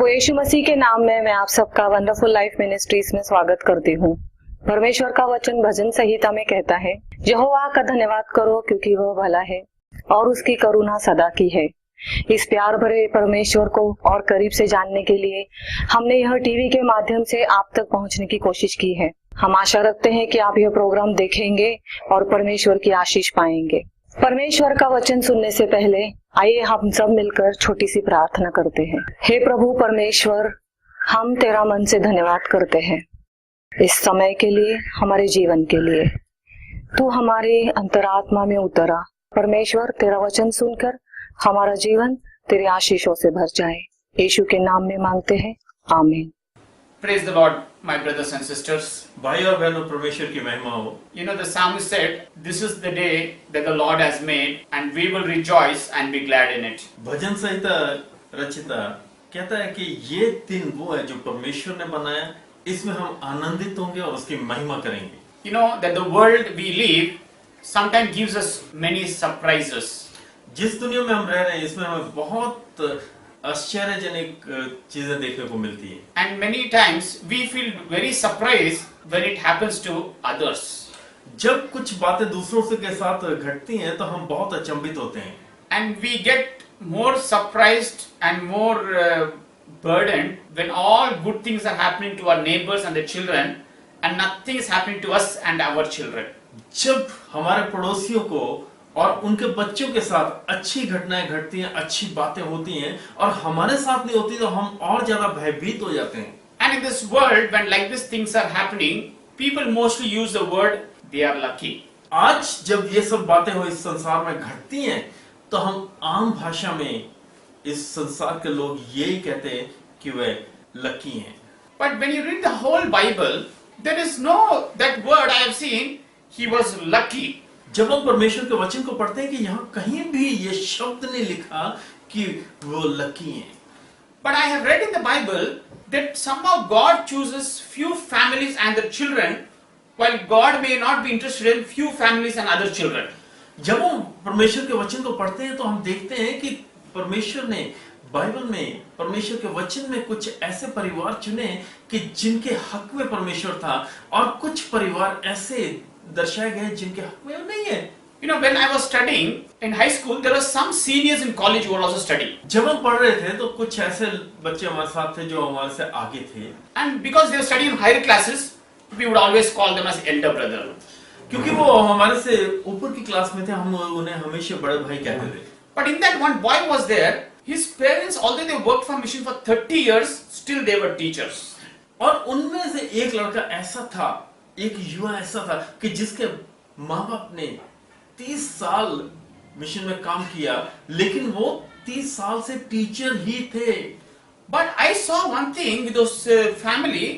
प्रभु यीशु मसीह के नाम में मैं आप सबका वंडरफुल लाइफ मिनिस्ट्रीज में स्वागत करती हूँ। परमेश्वर का वचन भजन संहिता में कहता है, यहोवा का धन्यवाद करो क्योंकि वह भला है और उसकी करुणा सदा की है। इस प्यार भरे परमेश्वर को और करीब से जानने के लिए हमने यह टीवी के माध्यम से आप तक पहुंचने की कोशिश की है। हम आशा रखते हैं कि आप यह प्रोग्राम देखेंगे और परमेश्वर की आशीष पाएंगे। परमेश्वर का वचन सुनने से पहले आइए हम सब मिलकर छोटी सी प्रार्थना करते हैं। हे प्रभु परमेश्वर, हम तेरा मन से धन्यवाद करते हैं इस समय के लिए, हमारे जीवन के लिए। तू हमारे अंतरात्मा में उतरा। परमेश्वर, तेरा वचन सुनकर हमारा जीवन तेरे आशीषों से भर जाए। यीशु के नाम में मांगते हैं, आमीन। Praise the Lord, my brothers and sisters. भाई और बहनों, परमेश्वर की महिमा हो। You know, the psalmist said, "This is the day that the Lord has made, and we will rejoice and be glad in it." भजन संहिता रचिता कहता है कि ये दिन वो है जो परमेश्वर ने बनाया, इसमें हम आनंदित होंगे और उसकी महिमा करेंगे। You know that the world we live sometimes gives us many surprises. जिस दुनिया में हम रह रहे हैं, इसमें हमें बहुत आश्चर्यजनक चीजें देखने को मिलती है। And many times we feel very surprised when it happens to others. जब कुछ बातें दूसरों से के साथ घटती हैं तो हम बहुत अचंभित होते हैं। And we get more surprised and more burdened when all good things are happening to our neighbors and their children, and nothing is happening to us and our children. जब हमारे पड़ोसियों को और उनके बच्चों के साथ अच्छी घटनाएं घटती हैं, अच्छी बातें होती हैं और हमारे साथ नहीं होती, तो हम और ज्यादा भयभीत हो जाते हैं। And in this world, when like these things are happening, people mostly use the word they are lucky. आज जब ये सब बातें हो इस संसार में घटती हैं, तो हम आम भाषा में इस संसार के लोग यही कहते हैं कि वे लकी हैं। But when you read the whole Bible, there is no that word I have seen, he was lucky. जब हम परमेश्वर के वचन को पढ़ते हैं कि यहाँ कहीं भी ये शब्द नहीं लिखा कि वो लकी हैं। But I have read in the Bible that somehow God chooses few families and their children, while God may not be interested in few families and other children. जब हम परमेश्वर के वचन को पढ़ते हैं तो हम देखते हैं कि परमेश्वर ने बाइबल में, परमेश्वर के वचन में कुछ ऐसे परिवार चुने कि जिनके हक में परमेश्वर था, और कुछ परिवार ऐसे दर्शाए गए जिनके हक में नहीं है। You know, when I was studying in high school, there were some seniors in college who were also studying. जब हम पढ़ रहे थे तो कुछ ऐसे बच्चे हमारे साथ थे जो हमारे से आगे थे। And because they were studying in higher classes, we would always call them as elder brother. क्योंकि वो हमारे से ऊपर की क्लास में थे, हम उन्हें हमेशा बड़े भाई कहते थे। But in that one boy was there, his parents, although they worked for mission for 30 years, still they were teachers. और उनमें से एक लड़का ऐसा था, एक युवा ऐसा था कि जिसके माँ बाप ने 30 साल मिशन में काम किया, लेकिन वो 30 साल से टीचर ही थे। But I saw one thing with those family,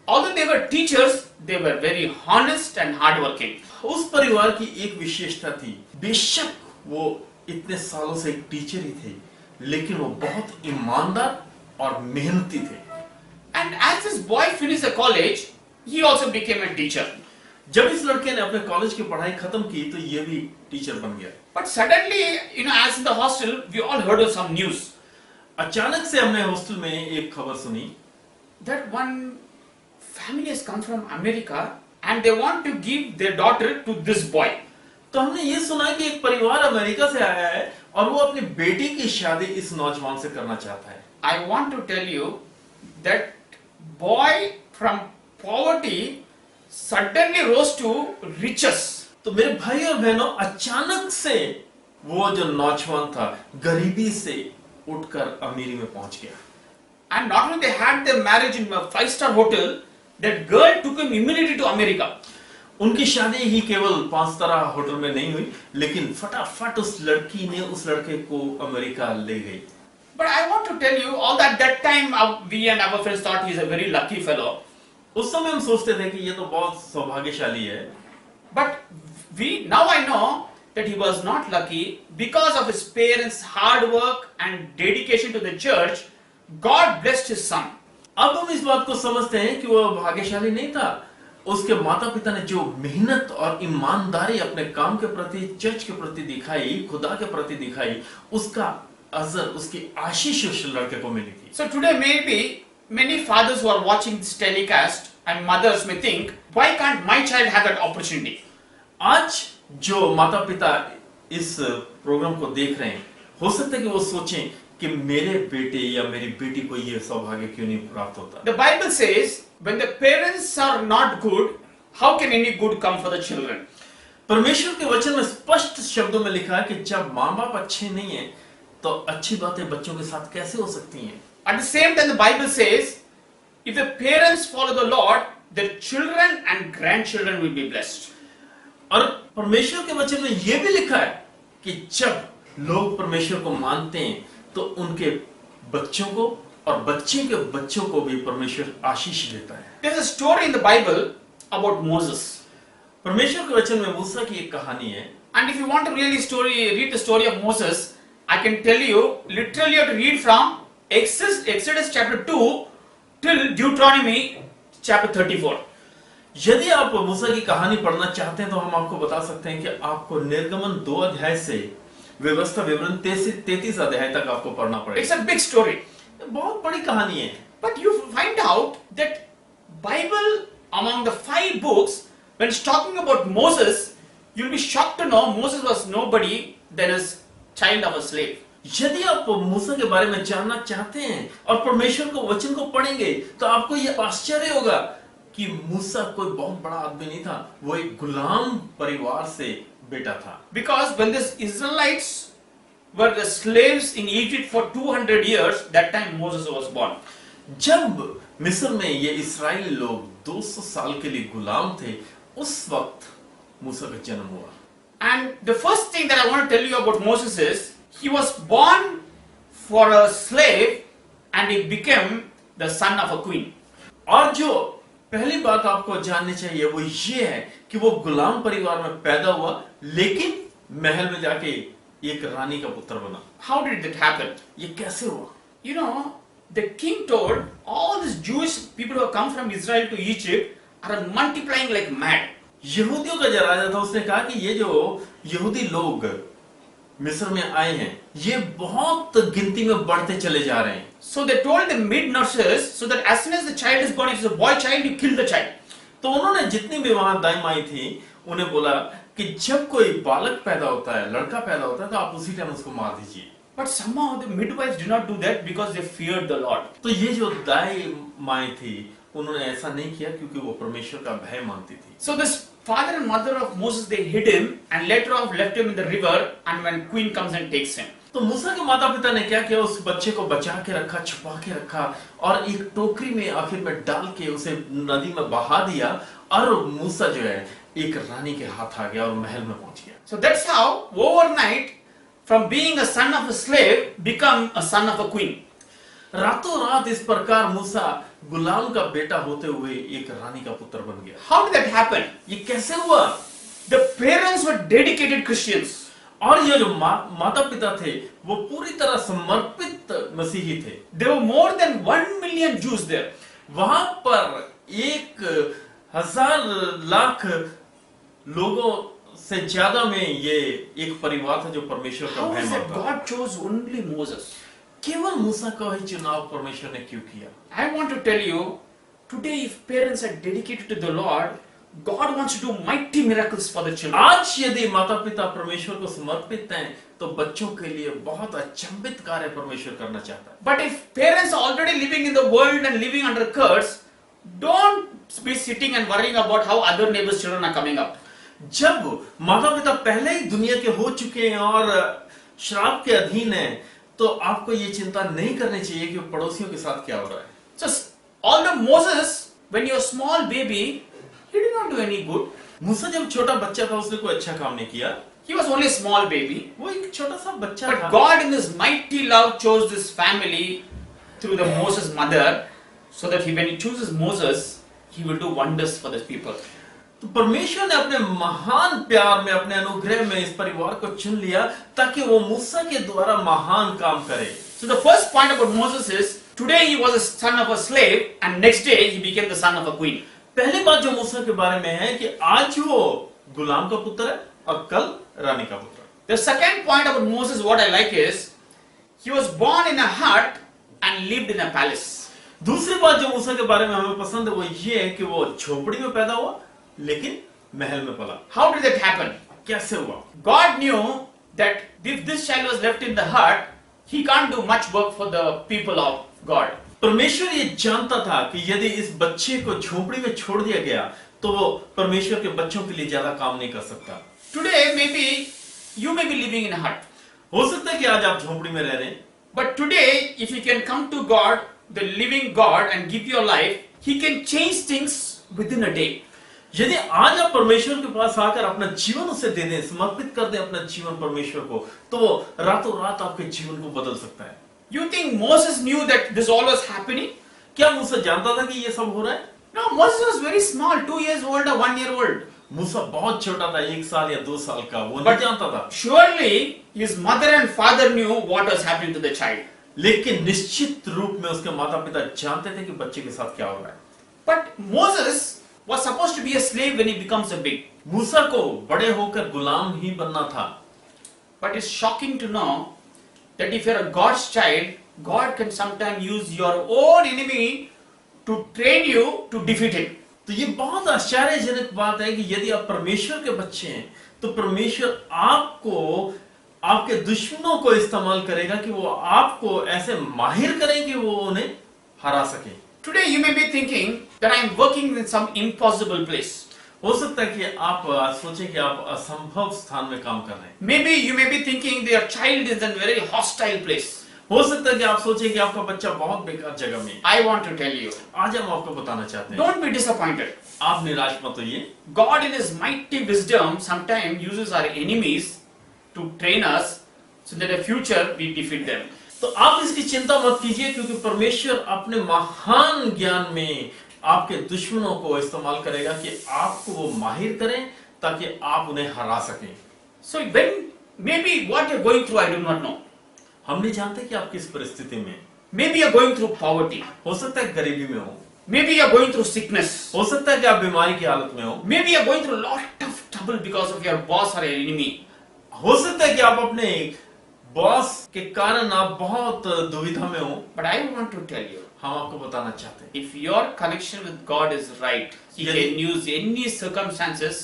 although they were teachers, they were very honest and hardworking. उस परिवार की एक विशेषता थी, बेशक वो इतने सालों से एक टीचर ही थे, लेकिन वो बहुत ईमानदार और मेहनती थे। And as this boy finished the college, he also became a teacher. जब इस लड़के ने अपने कॉलेज की पढ़ाई खत्म की तो ये भी टीचर बन गया। But suddenly, you know, as in the hostel, we all heard of some news अचानक से हमने हॉस्टल में एक खबर सुनी that one family has come from America and they want to give their daughter to this boy. तो हमने ये सुना कि एक परिवार अमेरिका से आया है और वो अपनी बेटी की शादी इस नौजवान से करना चाहता है। I want to tell you that boy from poverty suddenly rose to riches. तो मेरे भाई और बहनों, अचानक से वो जो नौजवान था गरीबी से उठकर अमीरी में पहुंच गया। And not only they had their marriage in a 5-star hotel, that girl took him immediately to America. उनकी शादी ही केवल 5 तारा होटल में नहीं हुई, लेकिन फटाफट उस लड़की ने उस लड़के को अमेरिका ले गई। But I want to tell you, all that time we and our friends thought he's a very lucky fellow. उस समय हम सोचते थे कि ये तो बहुत सौभाग्यशाली है। But now I know that he was not lucky because of his parents' hard work and dedication to the church. God blessed his son. अब हम इस बात को समझते हैं कि वो भाग्यशाली नहीं था। उसके माता पिता ने जो मेहनत और ईमानदारी अपने काम के प्रति, चर्च के प्रति दिखाई, खुदा के प्रति दिखाई, उसका अजर, उसकी आशीष उस लड़के को मिली थी। So today maybe many fathers who are watching this telecast and mothers may think, why can't my child have that opportunity? आज जो माता पिता इस प्रोग्राम को देख रहे हैं, हो सकता है कि वो सोचें कि मेरे बेटे या मेरी बेटी को ये सौभाग्य क्यों नहीं प्राप्त होता। The Bible says, when the parents are not good, how can any good come for the children? परमेश्वर के वचन में स्पष्ट शब्दों में लिखा है कि जब माँ बाप अच्छे नहीं हैं, तो अच्छी बातें बच्चों के साथ कैसे हो सकती हैं। At the same time, the Bible says, if the parents follow the Lord, their children and grandchildren will be blessed. और परमेश्वर के वचन में यह भी लिखा है कि जब लोग परमेश्वर को मानते हैं तो उनके बच्चों को और बच्चे के बच्चों को भी परमेश्वर आशीष देता है। There's a story in the Bible about Moses. परमेश्वर के वचन में मूसा की एक कहानी है। And if you want to really read the story of Moses, I can tell you, literally you have to read from Exodus chapter 2 till Deuteronomy chapter 34. यदि आप मूसा की कहानी पढ़ना चाहते हैं तो हम आपको बता सकते हैं कि आपको निर्गमन 2 अध्याय से व्यवस्था विवरण 33 अध्याय तक आपको पढ़ना पड़ेगा। It's a big story. बहुत बड़ी कहानी है। But you find out that Bible among the 5 books, when it's talking about Moses, you'll be shocked to know Moses was nobody than a child of a slave. यदि आप मूसा के बारे में जानना चाहते हैं और परमेश्वर को वचन को पढ़ेंगे तो आपको यह आश्चर्य होगा कि मूसा कोई बहुत बड़ा आदमी नहीं था, वो एक गुलाम परिवार से बेटा था। Because when the Israelites were the slaves in Egypt for 200 years, that time Moses was born. जब मिस्र में ये इस्राएली लोग 200 साल के लिए गुलाम थे, उस वक्त मूसा का जन्म हुआ। And the first thing that I want to tell you about Moses is, he was born for a slave and he became the son of a queen. और जो पहली बात आपको जाननी चाहिए वो ये है कि वो गुलाम परिवार में पैदा हुआ, लेकिन महल में जाके एक रानी का पुत्र बना। How did that happen? ये कैसे हुआ? You know, the king told all these Jewish people who have come from Israel to Egypt are multiplying like mad. यहूदियों का जो राजा था उसने कहा कि ये जो यहूदी लोग मिस्र में आए हैं ये बहुत गिनती में बढ़ते चले जा रहे हैं। So they told the maid nurses, so that as soon as the child is born, if it's a boy child, you kill the child. तो उन्होंने जितनी भी वहां दाई माई थी उन्हें बोला कि जब कोई बालक पैदा होता है, लड़का पैदा होता है, तो आप उसी टाइम उसको मार दीजिए। But somehow the midwives did not do that because they feared the Lord. तो ये जो दाई माई थी उन्होंने ऐसा नहीं किया क्योंकि वो परमेश्वर का भय मानती थी। So this father and mother of Moses, they hid him and later on left him in the river, and when queen comes and takes him. तो मूसा के माता पिता ने क्या किया, उस बच्चे को बचा के रखा, छुपा के रखा और एक टोकरी में आखिर में डाल के उसे नदी में बहा दिया और मूसा जो है एक रानी के हाथ आ गया और महल में पहुंच गया। So that's how overnight, from being a son of a slave, become a son of a queen. रातों रात इस प्रकार मूसा गुलाम का बेटा होते हुए एक रानी का पुत्र बन गया। How did that happen? ये कैसे हुआ? The parents were dedicated Christians. और ये जो माता पिता थे वो पूरी तरह समर्पित मसीही थे। There were more than 1 million Jews there. वहां पर 1,000 लाख लोगों से ज्यादा में ये एक परिवार था जो परमेश्वर का How भय is that मानता था। God chose only Moses? केवल मूसा का ही चुनाव परमेश्वर ने क्यों किया? I want to tell you, today if parents are dedicated to the Lord, God wants to do mighty miracles for the children. आज यदि माता पिता परमेश्वर को समर्पित हैं तो बच्चों के लिए बहुत अचंभित कार्य परमेश्वर करना चाहता है। But if parents are already living in the world and living under curse, don't be sitting and worrying about how other neighbors' children are coming up. जब माता पिता पहले ही दुनिया के हो चुके हैं और श्राप के अधीन हैं, तो आपको ये चिंता नहीं करनी चाहिए कि पड़ोसियों के साथ क्या हो रहा है। So although Moses, when he was a small baby, he did not do any good. मूसा जब छोटा बच्चा था उसने कोई अच्छा काम नहीं किया। He was only a small baby. वो एक छोटा सा बच्चा But था। God in His mighty love chose this family through the Moses mother, so that when He chooses Moses, He will do wonders for His people. तो परमेश्वर ने अपने महान प्यार में, अपने अनुग्रह में इस परिवार को चुन लिया ताकि वो मूसा के द्वारा महान काम करे। So the first point about Moses is, today he was a son of a slave, and next day he became the son of a queen. पहली बात जो मूसा के बारे में है कि आज वो गुलाम का पुत्र है और कल रानी का पुत्र। The second point about Moses, what I like is, He was born in a hut and lived in a palace. दूसरी बात जो मूसा के बारे में हमें पसंद है वो ये है कि वो झोपड़ी में पैदा हुआ लेकिन महल में पला। How did that happen? कैसे हुआ? God knew that if this child was left in the hut, he can't do much work for the people of God. परमेश्वर ये जानता था कि यदि इस बच्चे को झोपड़ी में छोड़ दिया गया तो वो परमेश्वर के बच्चों के लिए ज्यादा काम नहीं कर सकता। Today, maybe you may be living in a hut. हो सकता है कि आज आप झोपड़ी में रह रहे हैं, But today, if you can come to God, the living God, and give your life, He can change things within a day. यदि आज आप परमेश्वर के पास आकर अपना जीवन उसे दे दें, समर्पित कर दें अपना जीवन परमेश्वर को, तो वो रातों रात आपके जीवन को बदल सकता है। You think Moses knew that this all was happening? क्या मूसा जानता था कि ये सब हो रहा है? No, Moses was very small, 2 years old or 1 year old. मूसा बहुत छोटा था, 1 साल या 2 साल का, वो नहीं But जानता था। surely his mother and father knew what was happening to the child. लेकिन निश्चित रूप में उसके माता पिता जानते थे कि बच्चे के साथ क्या हो रहा है। But Moses was supposed to be a slave when he becomes a big. मूसा को बड़े होकर गुलाम ही बनना था। But it's shocking to know that if you're a God's child, God can sometimes use your own enemy to train you to defeat him. तो ये बहुत आश्चर्यजनक बात है कि यदि आप परमेश्वर के बच्चे हैं तो परमेश्वर आपको आपके दुश्मनों को इस्तेमाल करेगा कि वो आपको ऐसे माहिर करें कि वो उन्हें हरा सके। Today you may be thinking that I am working in some impossible place. हो सकता है कि आप सोचें कि आप असंभव स्थान में काम कर रहे हैं। Maybe you may be thinking that your child is in a very hostile place. हो सकता है कि आप सोचें कि आपका बच्चा बहुत बेकार जगह में है। I want to tell you, आज हम आपको बताना चाहते हैं, don't be disappointed. आप निराश मत होइए। God in His mighty wisdom sometimes uses our enemies to train us so that in the future we defeat them. तो आप इसकी चिंता मत कीजिए क्योंकि परमेश्वर अपने महान ज्ञान में आपके दुश्मनों को इस्तेमाल करेगा कि आपको वो माहिर करें ताकि आप उन्हें हरा सकें। So when maybe what you're going through, I do not know. हम नहीं जानते कि आप किस परिस्थिति में, Maybe you're going through poverty. हो सकता है गरीबी में हो, Maybe you're going through sickness. हो सकता है कि आप बीमारी की हालत में हो, Maybe you're going through a lot of trouble because of your boss or your enemy. हो सकता है कि आप अपने बॉस के कारण आप बहुत दुविधा में हो। But I want to tell you, हम आपको बताना चाहते हैं, if your connection with God is right, He Yes. can use any circumstances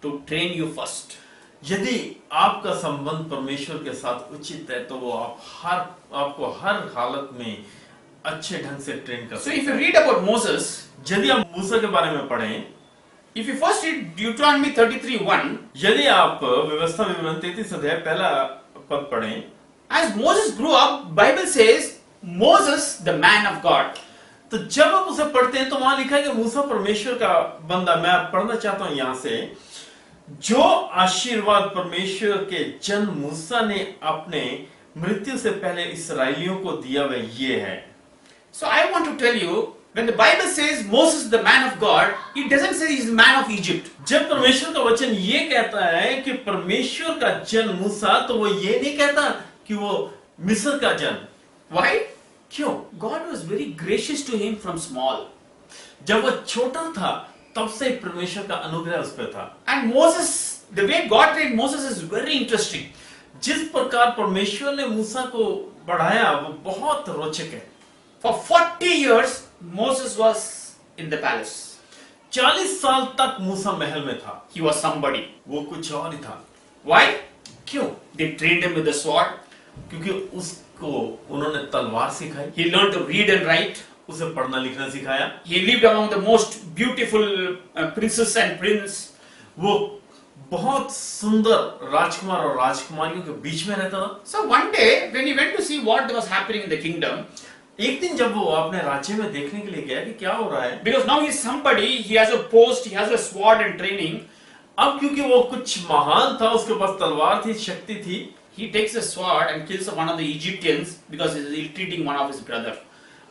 to train you first. यदि आपका संबंध परमेश्वर के साथ उचित है तो वो आपको हर हालत में अच्छे ढंग से ट्रेन कर So सकते if you हैं। read about Moses, यदि आप मूसा के बारे में पढ़ें, if you first read Deuteronomy 33:1, यदि आप व्यवस्था विवरण 33 अध्याय पहला पद पढ़ें, as Moses grew up, Bible says Moses, the man of God. तो जब आप उसे पढ़ते हैं तो वहां लिखा है कि मूसा परमेश्वर का बंदा। मैं पढ़ना चाहता हूं यहां से, जो आशीर्वाद परमेश्वर के जन मूसा ने अपने मृत्यु से पहले इसराइलियों को दिया वह ये है। So I want to tell you, when the Bible says Moses, the man of God, it doesn't say he's the man of Egypt. जब परमेश्वर का वचन ये कहता है कि परमेश्वर का जन मूसा, तो वो ये नहीं कहता कि वो मिस्र का जन। Why? क्यों? God was very gracious to him from small. जब वो छोटा था तब से परमेश्वर का अनुग्रह उस पर था। And Moses, the way God trained Moses is very interesting. जिस प्रकार परमेश्वर ने मूसा को बढ़ाया वो बहुत रोचक है। For 40 years, Moses was in the palace. 40 साल तक मूसा महल में था। He was somebody. वो कुछ और ही था। Why? क्यों? They trained him with the sword. क्योंकि उसको उन्होंने तलवार सिखाई, He learned to read and write. उसे पढ़ना लिखना सिखाया। He lived among the most beautiful princes and prince. वो बहुत सुंदर राजकुमार और राजकुमारियों के बीच में रहता था। So one day, when he went to see what was happening in the kingdom, एक दिन जब वो अपने राज्य में देखने के लिए गया कि क्या हो रहा है, because now he's somebody, he has a post, he has a sword and training, अब क्योंकि वो कुछ महान था, उसके पास तलवार थी, शक्ति थी, he takes a sword and kills one of the Egyptians because he's ill-treating one of his brother.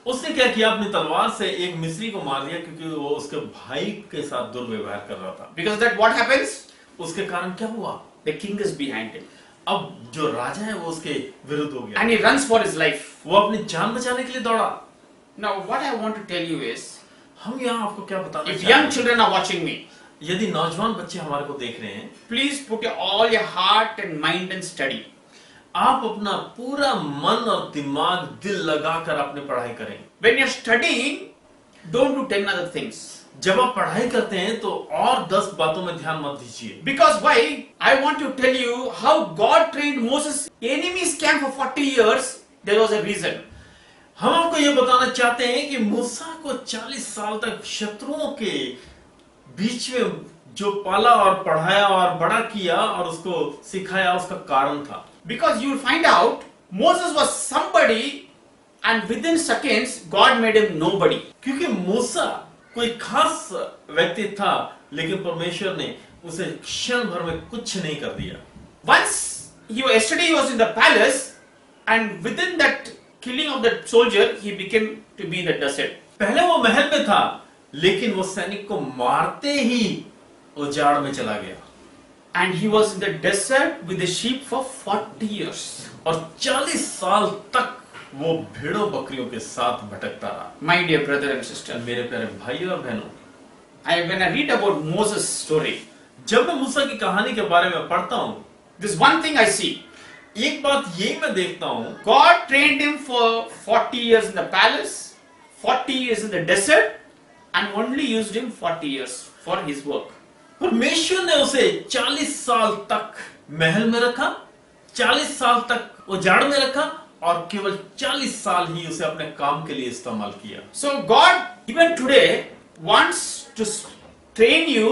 उसने क्या किया, अपनी तलवार से एक मिस्री को मार दिया क्योंकि वो उसके भाई के साथ दुर्व्यवहार कर रहा था। Because of that, what happens? उसके कारण क्या हुआ? The king is behind him. अब जो राजा है वो उसके विरुद्ध हो गया, And he runs for his life. वो अपनी जान बचाने के लिए दौड़ा। Now, what I want to tell you is, हम यहाँ आपको क्या बताना if चाहते young हैं? children are watching me, यदि नौजवान बच्चे हमारे को देख रहे हैं, please put all your heart and mind and study. आप अपना पूरा मन और दिमाग दिल लगाकर अपनी पढ़ाई करें। When you're studying, don't do 10 other things. जब आप पढ़ाई करते हैं तो और 10 बातों में ध्यान मत दीजिए। Because why? I want to tell you how God trained Moses. Enemies camp for 40 years. There was a reason. हम आपको ये बताना चाहते हैं कि मूसा को 40 साल तक शत्रुओं के बीच में जो पाला और पढ़ाया और बड़ा किया और उसको सिखाया, उसका कारण था। Because you will find out Moses was somebody and within seconds God made him nobody. क्योंकि मूसा कोई खास व्यक्ति था, लेकिन परमेश्वर ने उसे क्षण भर में कुछ नहीं कर दिया। Once yesterday he was in the palace and within that killing of that soldier he became to be in the desert. पहले वो महल में था, लेकिन वो सैनिक को मारते ही उजाड़ में चला गया। And he was in the desert with the sheep for 40 years. और 40 साल तक वो भेड़ों बकरियों के साथ भटकता रहा। My dear brother and sister, मेरे प्यारे भाई और बहनों, when I read about Moses' story, जब मैं मूसा की कहानी के बारे में पढ़ता हूँ, this one thing I see. एक बात ये मैं देखता हूँ, God trained him for 40 years in the palace, 40 years in the desert, and only used him 40 years for his work. परमेश्वर ने उसे 40 साल तक महल में रखा, 40 साल तक उजाड़ में रखा और केवल 40 साल ही उसे अपने काम के लिए इस्तेमाल किया। So God even today wants to train you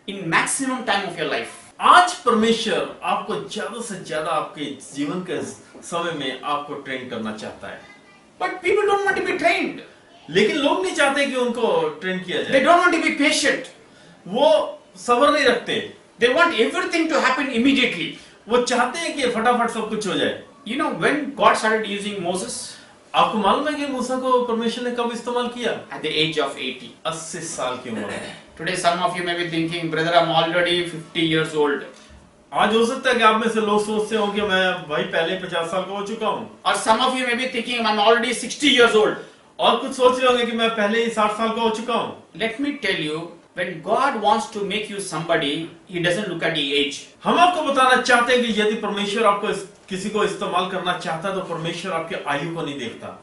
in maximum time of your life. आज परमेश्वर आपको ज्यादा से ज्यादा आपके जीवन के समय में आपको ट्रेन करना चाहता है। But people don't want to be trained. लेकिन लोग नहीं चाहते कि उनको ट्रेन किया They जाए। don't want to be patient. वो सब्र नहीं रखते। They want everything to happen immediately. वो चाहते हैं कि फटाफट सब कुछ हो जाए। You know when God started using Moses? आपको मालूम है कि मूसा को परमेश्वर ने कब इस्तेमाल किया? At the age of 80. 80 साल की उम्र में। Today some of you may be thinking, brother, I'm already 50 years old. आज हो सकता है कि आप में से लोग सोचते हो कि मैं भाई पहले 50 साल का हो चुका हूँ। Or some of you may be thinking, I'm already 60 years old. और कुछ सोच रहे होंगे कि मैं पहले ही 60 साल का हो चुका हूँ। Let me tell you, when God wants to make you somebody, He doesn't look at the age. हम आपको बताना चाहते हैं कि यदि परमेश्वर आपको किसी को इस्तेमाल करना चाहता है तो परमेश्वर आपके आयु को नहीं देखता।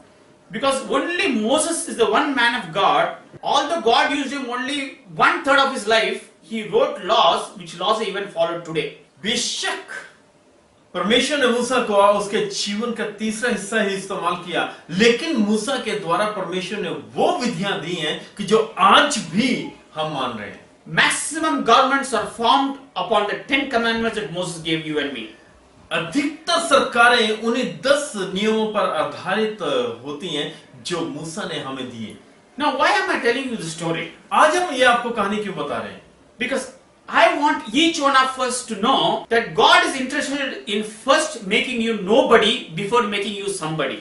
Because only Moses is the one man of God. Although God used him only 1/3 of his life, he wrote laws, which laws are even followed today. बेशक परमेश्वर ने मूसा को उसके जीवन का तीसरा हिस्सा ही इस्तेमाल किया, लेकिन मूसा के द्वारा परमेश्वर ने वो विधियां दी हैं कि जो आज भी हम मान रहे हैं। Maximum governments are formed upon the 10 commandments that Moses gave you and me. अधिकतर सरकारें उन्हीं 10 नियमों पर आधारित होती हैं जो मूसा ने हमें दिए। Now, why am I telling you this story? आज हम ये आपको कहानी क्यों बता रहे हैं? Because I want each one of us to know that God is interested in first making you nobody before making you somebody.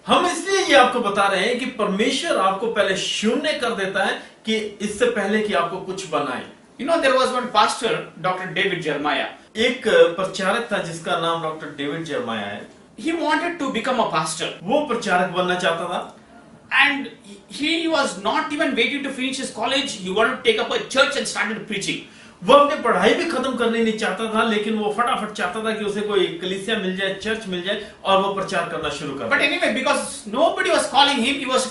हम इसलिए ये आपको बता रहे हैं कि परमेश्वर आपको पहले शून्य कर देता है कि इससे पहले कि आपको कुछ बनाए। You know, there was one pastor, Dr. David Jeremiah. एक प्रचारक था जिसका नाम डॉक्टर डेविड जर्माया है। He wanted to become a pastor. वो प्रचारक बनना चाहता था And he was not even waiting to finish his college. He wanted to take up a church and started preaching. वो अपनी पढ़ाई भी खत्म करनी नहीं चाहता था, लेकिन वो फटाफट चाहता था कि उसे कोई कलीसिया मिल जाए, चर्च मिल जाए और वो प्रचार करना शुरू कर But they. anyway, because nobody was calling him, he was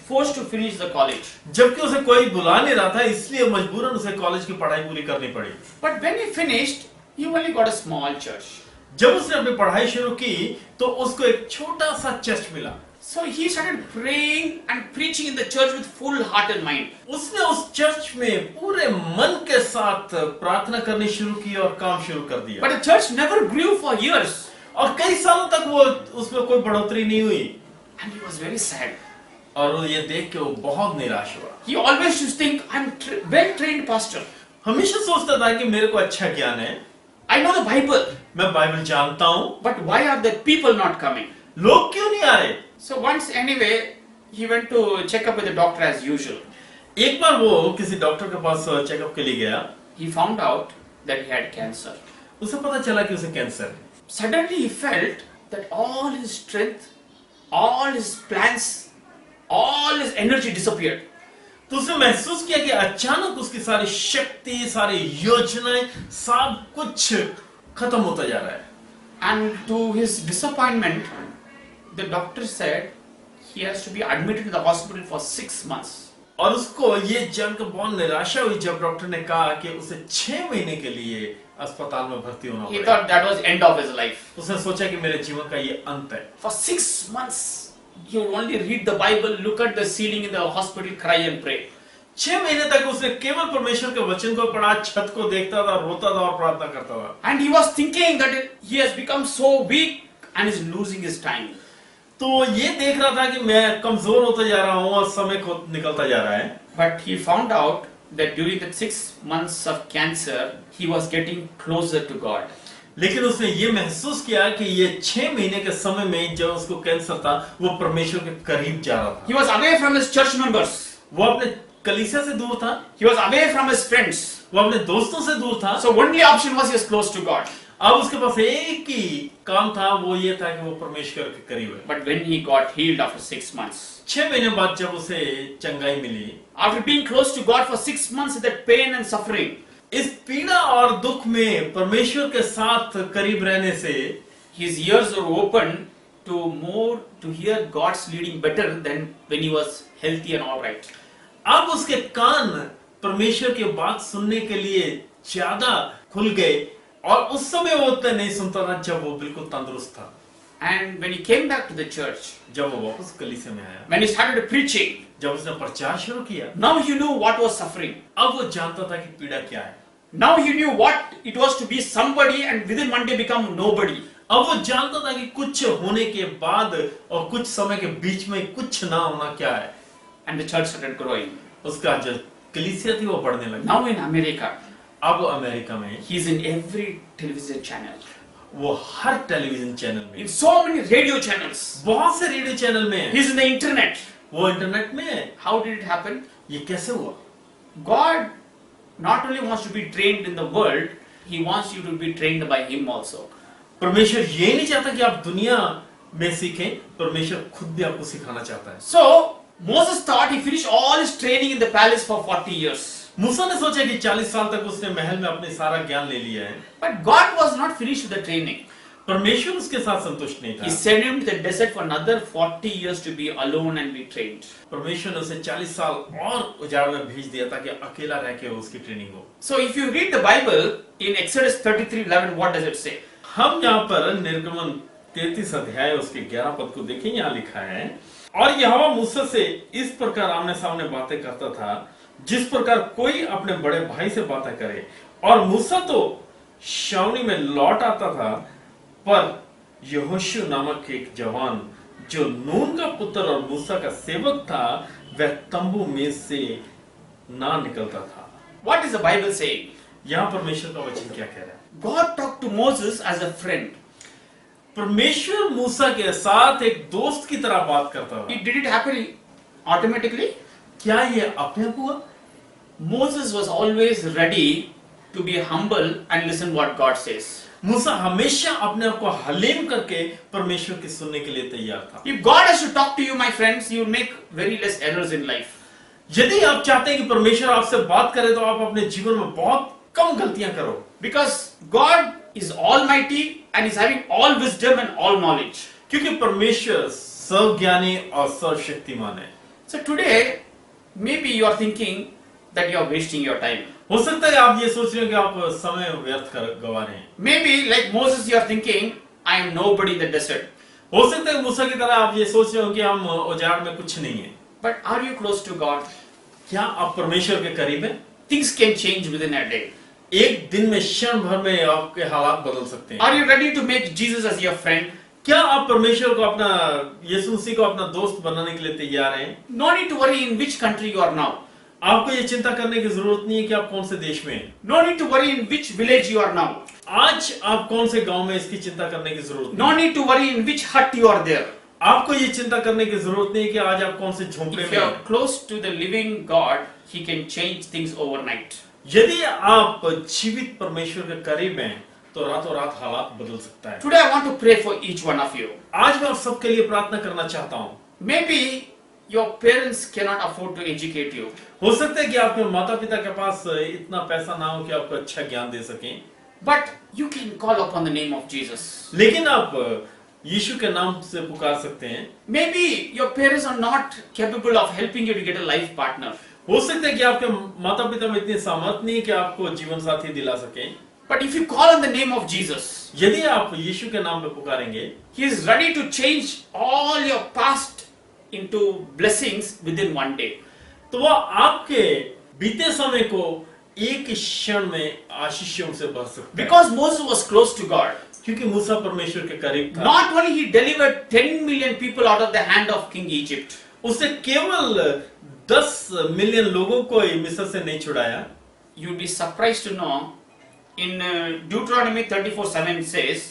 forced to finish the college. जबकि उसे कोई बुला नहीं रहा था, इसलिए मजबूरन उसे कॉलेज की पढ़ाई पूरी करनी पड़ी। But when he finished, he only got a small church. जब उसने अपनी पढ़ाई शुरू की तो उसको एक छोटा सा चर्च मिला। So he started praying and preaching in the church with full heart and mind. उसने उस चर्च में पूरे मन के साथ प्रार्थना करनी शुरू की और काम शुरू कर दिया। But the church never grew for years. और कई सालों तक वो उसमें कोई बढ़ोतरी नहीं हुई And he was very sad. और वो ये देख के वो बहुत निराश हुआ। He always used to think, I'm well-trained pastor. हमेशा सोचता था कि मेरे को अच्छा ज्ञान है, I know the Bible. मैं बाइबल जानता हूँ, But why are the people not coming? लोग क्यों नहीं आ रहे? So once anyway, he went to check up with the doctor as usual. एक बार वो किसी डॉक्टर के पास चेकअप के लिए गया। He found out that he had cancer. उसे पता चला कि उसे कैंसर है। Suddenly he felt that all his strength, all his plans, all his energy disappeared. तो उसने महसूस किया कि अचानक उसकी सारी शक्ति, सारी योजनाएं, सब कुछ खत्म होता जा रहा है। And to his disappointment, the doctor said he has to be admitted in the hospital for 6 months. और उसको ये जानकर बहुत निराशा हुई जब डॉक्टर ने कहा कि उसे 6 महीने के लिए अस्पताल में भर्ती होना He पड़ेगा। thought that was end of his life. उसने सोचा कि मेरे जीवन का ये अंत है। For 6 months, you only read the Bible, look at the ceiling in the hospital, cry and pray. 6 महीने तक उसने केवल परमेश्वर के वचन को पढ़ा, छत को देखता था, रोता था और प्रार्थना करता था। And he was thinking that he has become so weak and is losing his time. तो ये देख रहा था कि मैं कमजोर होता जा रहा हूँ और समय को निकलता जा रहा है। But he found out that during the 6 months of cancer, he was getting closer to God. लेकिन उसने ये महसूस किया कि ये 6 महीने के समय में जब उसको कैंसर था, वो परमेश्वर के करीब जा रहा था। He was away from his church members. वो अपने कलीसिया से दूर था, He was away from his friends. वो अपने दोस्तों से दूर था। So only option was he was close to God. अब उसके पास एक ही काम था, वो ये था कि वो परमेश्वर के करीब है। But when he got healed after 6 months, 6 महीने बाद जब उसे चंगाई मिली, after being close to God for 6 months in that pain and suffering, इस पीड़ा और दुख में परमेश्वर के साथ करीब रहने से his ears were open to hear God's leading better than when he was healthy and all right. अब उसके कान परमेश्वर की बात सुनने के लिए ज्यादा खुल गए और उस समय वो उतना नहीं सुनता था जब वो बिल्कुल तंदुरुस्त था। And when he came back to the church, जब वो वापस कलीसिया में आया, when he started preaching, जब उसने प्रचार शुरू किया, now he knew what was suffering. अब वो जानता था कि पीड़ा क्या है। Now he knew what it was to be somebody and within one day become nobody. अब वो जानता था कि कुछ होने के बाद और कुछ समय के बीच में कुछ ना होना क्या है। And the church started growing. उसका जो कलीसिया थी वो बढ़ने लगी। Now in America, अब अमेरिका में he's in every television channel. वो हर टेलीविजन चैनल में, In so many radio channels. बहुत से रेडियो चैनल में है। He's in the internet. वो इंटरनेट में है। How did it happen? ये कैसे हुआ? God not only wants to be trained in the world, he wants you to be trained by him also. परमेश्वर ये नहीं चाहता कि आप दुनिया में सीखें, परमेश्वर खुद भी आपको सिखाना चाहता है। So Moses thought he finished all his training in the palace for 40 years. मूसा ने सोचा कि 40 साल तक उसने महल में अपने सारा ज्ञान ले लिया है, But God was not finished with the training. परमेश्वर उसके साथ संतुष्ट नहीं He था। sent him to the desert for another 40 years to be alone and be trained. परमेश्वर ने उसे 40 साल और उजाड़ में भेज दिया ताकि अकेला रह के उसकी ट्रेनिंग हो। So if you read the Bible in Exodus 33:11, what does it say? हम यहाँ पर निर्गमन 33 अध्याय उसके 11 पद को देखें, यहाँ लिखा है, और यहोवा मूसा से इस प्रकार आमने सामने बातें करता था जिस प्रकार कोई अपने बड़े भाई से बातें करे। और मूसा तो छावनी में लौट आता था, पर यहोशू नामक एक जवान जो नून का पुत्र और मूसा का सेवक था, वह तंबू में से ना निकलता था। What is the Bible saying? यहाँ परमेश्वर का वचन क्या कह रहा है? God talked to Moses as a friend. परमेश्वर मूसा के साथ एक दोस्त की तरह बात करता था। Did it happen automatically? क्या ये अपने आप हुआ? Moses was always ready to be humble and listen what God says. मूसा हमेशा अपने आप को हलीम करके परमेश्वर की सुनने के लिए तैयार था। If God has to talk to you, my friends, you will make very less errors in life. यदि आप चाहते हैं कि परमेश्वर आपसे बात करे तो आप अपने जीवन में बहुत कम गलतियां करो, Because God is almighty and is having all wisdom and all knowledge. क्योंकि परमेश्वर सर्वज्ञानी और सर्वशक्तिमान है। So today, maybe you are thinking that you are wasting your time. हो सकता है आप ये सोच रहे हो कि आप समय व्यर्थ कर गवा रहे हैं। Maybe like Moses, you are thinking, I am nobody in the desert. हो सकता है मूसा की तरह आप ये सोच रहे हो कि हम उजाड़ में कुछ नहीं है। But are you close to God? क्या आप परमेश्वर के करीब हैं? Things can change within a day. एक दिन में, क्षण भर में आपके हालात बदल सकते हैं। Are you ready to make Jesus as your friend? क्या आप परमेश्वर को अपना, यीशु मसीह को अपना दोस्त बनाने के लिए तैयार हैं? No need to worry in which country you are now. आपको ये चिंता करने की जरूरत नहीं है कि आप कौन से देश में हैं। No need to worry in which village you are now. आज आप कौन से गांव में, इसकी चिंता करने की जरूरत No नहीं। need to worry in which hut you are there. आपको ये चिंता करने की जरूरत नहीं है कि आज आप कौन से झोंपड़े If में you are हैं। close to the living God, He can change things overnight. यदि आप जीवित परमेश्वर के करीब हैं तो रातों रात हालात बदल सकता है। Today I want to pray for each one of you. आज मैं आप सबके लिए प्रार्थना करना चाहता हूँ। Maybe your parents cannot afford to educate you. हो सकता है कि आपके माता पिता के पास इतना पैसा ना हो कि आपको अच्छा ज्ञान दे सकें। But you can call upon the name of Jesus. लेकिन आप यीशु के नाम से पुकार सकते हैं। Maybe your parents are not capable of helping you to get a life partner. हो सकता है कि आपके माता पिता में इतनी सामर्थ्य नहीं है कि आपको जीवन साथी दिला सकें। But if you call on the name of Jesus, यदि आप यीशु के नाम पे पुकारेंगे, He is ready to change all your past into blessings within one day. तो वह आपके बीते समय को एक क्षण में आशीषों से भर सकता है। Because Moses was close to God. क्योंकि मूसा परमेश्वर के करीब था। Not only he delivered 10 million people out of the hand of King Egypt. उसे केवल 10 मिलियन लोगों को ही मिस्र से नहीं छुड़ाया। You'd be surprised to know in Deuteronomy 34:7 says,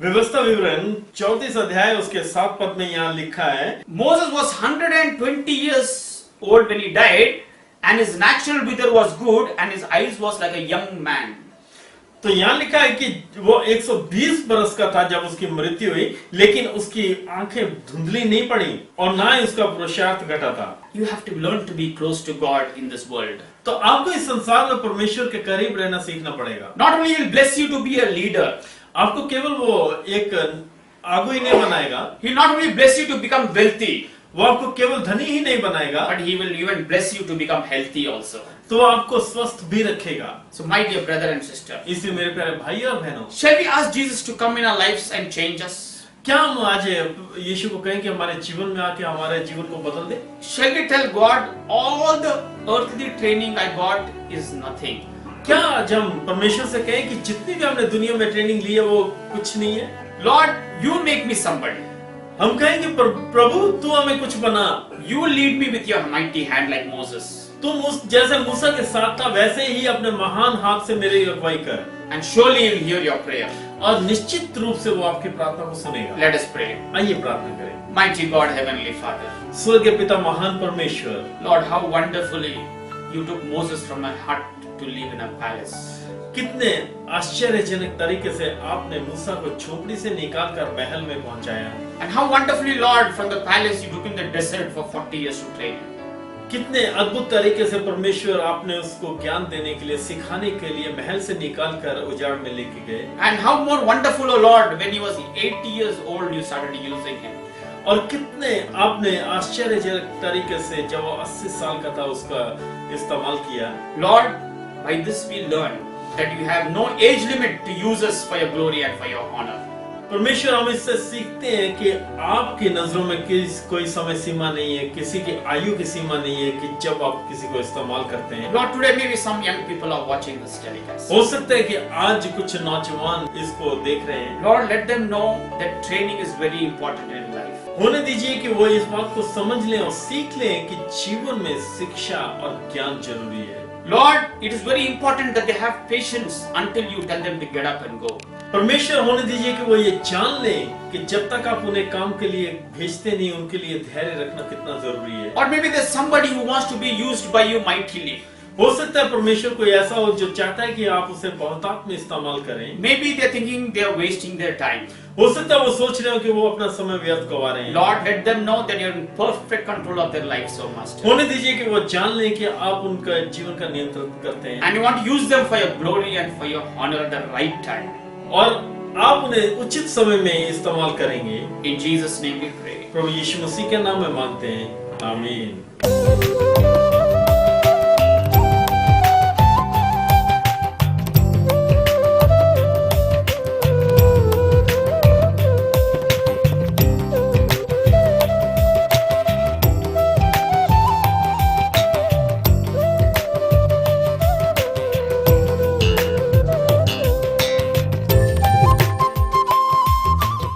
व्यवस्था विवरण 34 अध्याय उसके 7 पद में यहाँ लिखा है, Moses was 120 years old when he died, and his natural vigor was good, and his eyes was like a young man. तो यहाँ लिखा है कि वो 120 बरस का था जब उसकी मृत्यु हुई, लेकिन उसकी आंखें धुंधली नहीं पड़ी और ना ही उसका पुरुषार्थ घटा था। You have to learn to be close to God in this world. तो आपको इस संसार में परमेश्वर के करीब रहना सीखना पड़ेगा। Not only He will bless you to be a leader, आपको केवल वो एक आगू ही नहीं बनाएगा, He will not only bless you to become wealthy, वो आपको केवल धनी ही नहीं बनाएगा, but He will even bless you to become healthy also. तो वो आपको स्वस्थ भी रखेगा। So my dear brother and sister, इसलिए मेरे प्यारे भाई और बहनों, shall we ask Jesus to come in our lives and change us? क्या हम आज यीशु को कहें कि हमारे जीवन में आके हमारे जीवन को बदल दे? Shall we tell God all the earthly training I got is nothing? क्या आज हम परमेश्वर से कहें कि जितनी भी हमने दुनिया में ट्रेनिंग ली है वो कुछ नहीं है? Lord, you make me somebody. हम कहेंगे प्रभु तू हमें कुछ बना, You lead me with your mighty hand like Moses. तुम उस जैसे मूसा के साथ था वैसे ही अपने महान हाथ से मेरी अगुवाई कर, And surely He will hear your prayer. और निश्चित रूप से वो आपकी प्रार्थना को सुनेगा। Let us pray. आइए प्रार्थना करें। Mighty God, Heavenly Father, स्वर्गीय पिता महान परमेश्वर, Lord, how wonderfully you took Moses from a hut to live in a palace. कितने आश्चर्यजनक तरीके से आपने मूसा को झोपड़ी से निकाल कर महल में पहुंचाया। And how wonderfully, Lord, from the palace you took in the desert for 40 years to train him. कितने अद्भुत तरीके से परमेश्वर आपने उसको ज्ञान देने के लिए, सिखाने के लिए महल से निकाल कर उजाड़ में लेके गए। And how more wonderful, O Lord, when he was 80 years old, you started using him. और कितने आपने आश्चर्यजनक तरीके से जब वो 80 साल का था उसका इस्तेमाल किया। Lord, by this we learn that you have no age limit to use us for your glory and for your honor. परमेश्वर हम इससे सीखते हैं कि आपकी नजरों में कोई समय सीमा नहीं है, किसी की आयु की सीमा नहीं है कि जब आप किसी को इस्तेमाल करते हैं। Lord, today maybe some young people are watching this telecast. हो सकता है कि आज कुछ नौजवान इसको देख रहे हैं। Lord, let them know that training is very important in life. होने दीजिए कि वो इस बात को समझ लें और सीख लें कि जीवन में शिक्षा और ज्ञान जरूरी है। Lord, it is very important that they have patience until you tell them to get up and go. परमेश्वर होने दीजिए कि वो ये जान लें कि जब तक आप उन्हें काम के लिए भेजते नहीं, उनके लिए धैर्य रखना कितना जरूरी है। Or maybe there's somebody who wants to be used by you mightily. हो सकता है परमेश्वर कोई ऐसा हो जो चाहता है कि आप उसे बहुतायत में इस्तेमाल करें। Maybe they're thinking they're wasting their time. हो सकता है वो सोच रहे हो कि वो अपना समय व्यर्थ गवा रहे हैं। Lord, let them know that you're in perfect control of their life, so Master. होने दीजिए कि वो जान लें कि आप उनका जीवन का नियंत्रण करते हैं And you want to use them for your glory and for your honor at the right time. और आप उन्हें उचित समय में इस्तेमाल करेंगे। In Jesus' name we pray. प्रभु यीशु मसीह के नाम में मांगते हैं, आमीन।